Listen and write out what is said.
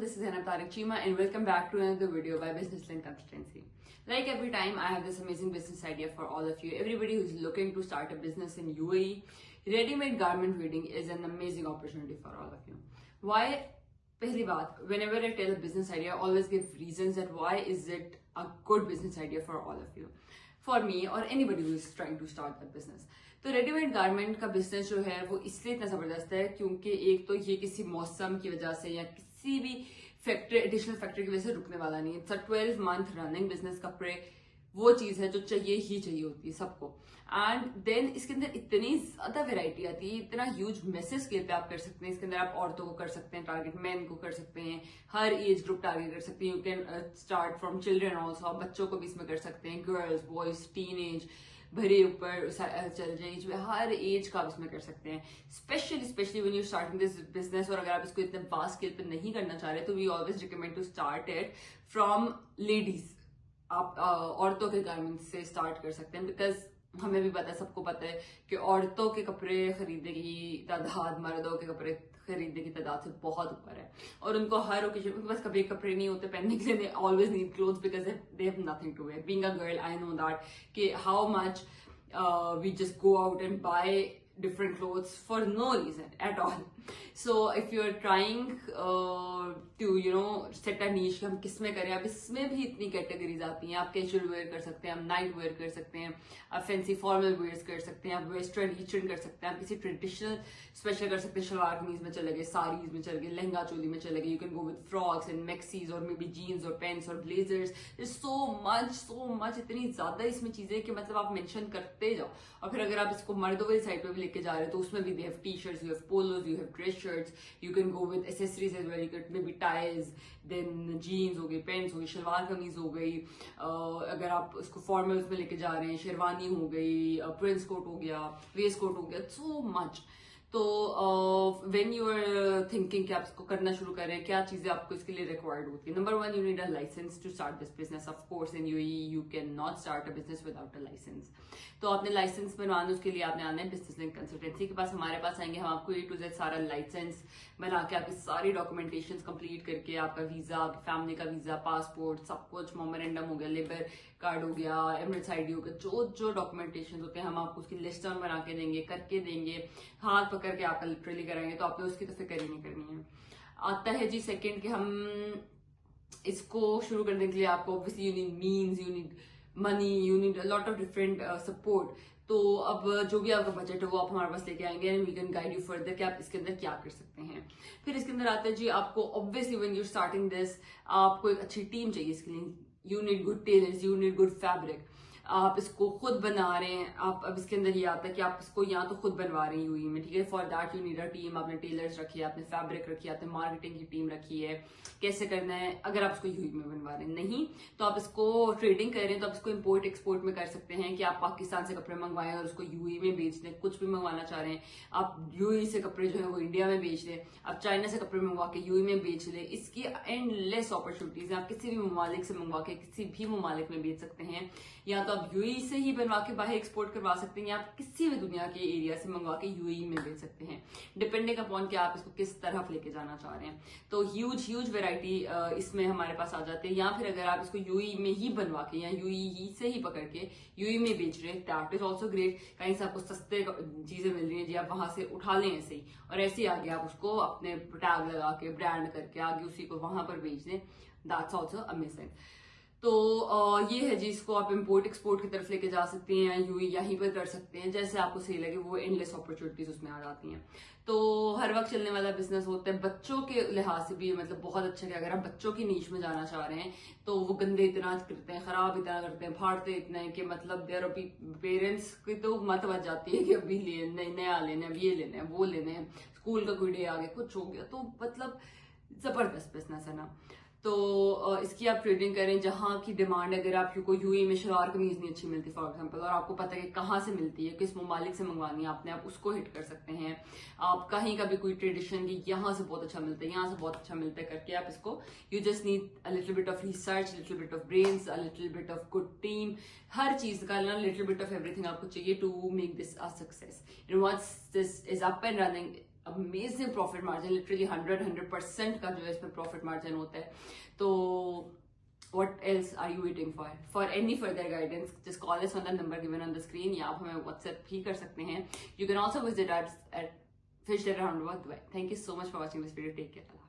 this is Zainab Tariq Chima and welcome back to another video by Business Link Consultancy. Like every time, I have this amazing business idea for all of you. Everybody who's looking to start a business in UAE, ready-made garment weaving is an amazing opportunity for all of you. Why? Pehli baat, whenever I tell a business idea, I always give reasons that why is it a good business idea for all of you. For me or anybody who is trying to start that business. तो readymade garment का business जो है वो इसलिए इतना जबरदस्त है क्योंकि एक तो ये किसी मौसम की वजह से या किसी भी फैक्ट्री एडिशनल फैक्ट्री की वजह से रुकने वाला नहीं है। It's a 12 month running business. कपड़े वो चीज है जो चाहिए ही चाहिए होती है सबको। एंड देन इसके अंदर इतनी ज्यादा वेराइटी आती है, इतना ह्यूज मैसेज स्केल पे आप कर सकते हैं। इसके अंदर आप औरतों को कर सकते हैं टारगेट, मैन को कर सकते हैं, हर एज ग्रुप टारगेट कर सकते हैं। You can start from children also, आप बच्चों को भी इसमें कर सकते हैं, गर्ल्स बॉयज टीन एज भरे ऊपर चल जाए, हर एज का आप इसमें कर सकते हैं। Specially when you starting this business, और अगर आप इसको इतने वास्ट स्केल पे नहीं करना चाह रहे तो we always recommend to start it from ladies. आप औरतों के गारमेंट से स्टार्ट कर सकते हैं, बिकॉज हमें भी पता है, सबको पता है कि औरतों के कपड़े खरीदने की तादाद मर्दों के कपड़े खरीदने की तादाद से बहुत ऊपर है। और उनको हर ओकेजन, उनके पास कभी कपड़े नहीं होते पहनने के लिए। They always need clothes because they have nothing to wear. Being a girl I know that कि how much we just go out and buy different clothes for no reason at all. So if you're trying to set a niche, हम किस में करें, अब इसमें भी इतनी categories आती हैं। आप कैजुअल वेयर कर सकते हैं, आप नाइट वेयर कर सकते हैं, आप फैंसी फॉर्मल वेयर्स कर सकते हैं, आप वेस्टर्न ईस्टर्न कर सकते हैं, आप किसी ट्रेडिशनल स्पेशल कर सकते हैं। शलवार कमीज में चले गए, साड़ीज में चले गए, लहंगा चोली में चले गए। You can go with frocks and maxis और मे बी जीन्स और पैंट्स और ब्लेजर्स। सो मच इतनी ज्यादा इसमें चीजें कि मतलब आप मेंशन करते जाओ। और फिर अगर आप इसको मर्दों वाली साइड पे भी लेके जा रहे हो तो उसमें भी they have T shirts, you have polos, you have dress shirts, you can go with accessories as well. You can maybe ties, then jeans हो गई, पैंट्स हो गई, शलवार कमीज हो गई। अगर आप उसको फॉर्मल्स में लेके जा रहे हैं, शेरवानी हो गई, प्रिंस कोट हो गया, वेस्ट कोट हो गया, सो मच। तो व्हेन यू आर थिंकिंग कि आप इसको करना शुरू करें, क्या चीजें आपको इसके लिए रिक्वायर्ड होती है? Number 1, you need a license to start this business. Of course in UAE you can not start a business without a license. तो आपने लाइसेंस बनवाना, उसके लिए आपने आना है बिजनेस लिंक कंसल्टेंसी के पास। हमारे पास आएंगे, हम आपको A to Z सारा लाइसेंस बना के, आपकी सारी डॉक्यूमेंटेशन कंप्लीट करके, आपका वीजा, आपकी फैमिली का वीजा, पासपोर्ट, सब कुछ, मेमोरेंडम हो गया, लेबर कार्ड हो गया, एमरेट्स आईडी हो गया, जो डॉक्यूमेंटेशन होते हैं हम आपको उसकी लिस्ट डाउन बना के देंगे, करके देंगे, हाथ पकड़ के आपका लिटरली कराएंगे। तो आपने उसकी तो फिक्र ही नहीं करनी है। आता है जी सेकंड कि हम इसको शुरू करने के लिए आपको obviously you need means, you need money, you need a lot of different support. तो अब जो भी आपका बजट है वो आप हमारे पास लेके आएंगे and we can guide you further कि आप इसके अंदर क्या कर सकते हैं। फिर इसके अंदर आता है जी, आपको obviously when you starting this, आपको एक अच्छी टीम चाहिए इसके लिए। You need good tailors, you need good fabric. आप इसको खुद बना रहे हैं, आप अब इसके अंदर ये आता है कि आप इसको या तो खुद बनवा रहे हैं यूई में, ठीक है। For that you need a team. आपने टेलर्स रखी है, आपने फैब्रिक रखी है, आपने मार्केटिंग की टीम रखी है, कैसे करना है। अगर आप इसको यूई में बनवा रहे हैं, नहीं तो आप इसको ट्रेडिंग कर रहे हैं तो आप इसको इम्पोर्ट एक्सपोर्ट में कर सकते हैं कि आप पाकिस्तान से कपड़े मंगवाएं और उसको यूई में बेच दें। कुछ भी मंगवाना चाह रहे हैं आप, यूई से कपड़े जो है वो इंडिया में बेच दें, आप चाइना से कपड़े मंगवा के यूई में बेच लें। इसकी एंडलेस अपॉर्चुनिटीज है। आप किसी भी ममालिक से मंगवा के किसी भी ममालिक में बेच सकते हैं, या तो आप यूई से ही बनवा के बाहर एक्सपोर्ट करवा सकते हैं, या आप किसी भी दुनिया के एरिया से मंगवा के यूएई में बेच सकते हैं, डिपेंडिंग अपॉन कि आप इसको किस तरफ लेके जाना चाह रहे हैं। तो ह्यूज वैरायटी इसमें हमारे पास आ जाती है। या फिर अगर आप इसको यूएई में ही बनवा के या यूएई से ही पकड़ के यूएई में बेच रहे हैं, दैट इज ऑल्सो ग्रेट। कहीं से आपको सस्ते चीजें मिल रही है जी, आप वहां से उठा लें ऐसे ही, और ऐसे ही आगे आप उसको अपने टैग लगा के ब्रांड करके आगे उसी को वहां पर बेच दें, दैट्स ऑल्सो अमेजिंग। तो ये है जी, इसको आप इम्पोर्ट एक्सपोर्ट की तरफ लेके जा सकते हैं, यूई यहीं पर कर सकते हैं, जैसे आपको सही लगे। वो एंडलेस अपॉर्चुनिटीज उसमें आ जाती हैं। तो हर वक्त चलने वाला बिजनेस होता है। बच्चों के लिहाज से भी मतलब बहुत अच्छा है। अगर आप बच्चों की नीच में जाना चाह रहे हैं तो वो गंदे इतना करते हैं, खराब इतना करते हैं, फाड़ते इतना है कि मतलब देर अभी पेरेंट्स की तो मत बच जाती है कि अभी नया लेना है, ये लेना है, वो लेना है, स्कूल का कोई डे आ गया, कुछ हो गया, तो मतलब जबरदस्त बिजनेस है ना। तो इसकी आप ट्रेडिंग करें जहां की डिमांड। अगर आपको यूएई में शलवार कमीज नहीं अच्छी मिलती फॉर एग्जांपल, और आपको पता है कि कहाँ से मिलती है, किस ममालिक से मंगवानी है आपने, आप उसको हिट कर सकते हैं। आप कहीं का भी कोई ट्रेडिशन की यहाँ से बहुत अच्छा मिलता है, यहाँ से बहुत अच्छा मिलता है करके आप इसको, you just need a little bit of research, little bit of brains, a little bit of good team. हर चीज का ना लिटिल बिट ऑफ एवरीथिंग आपको चाहिए to make this a success. Once this is up and running, amazing profit margin, literally 100% का जो है इसमें प्रॉफिट मार्जिन होता है. तो what else are you waiting for? For any further guidance, just call us on the number given on the screen, या आप हमें WhatsApp भी कर सकते हैं. You can also visit us at Fish Roundabout Dubai. Thank you so much for watching this video. Take care.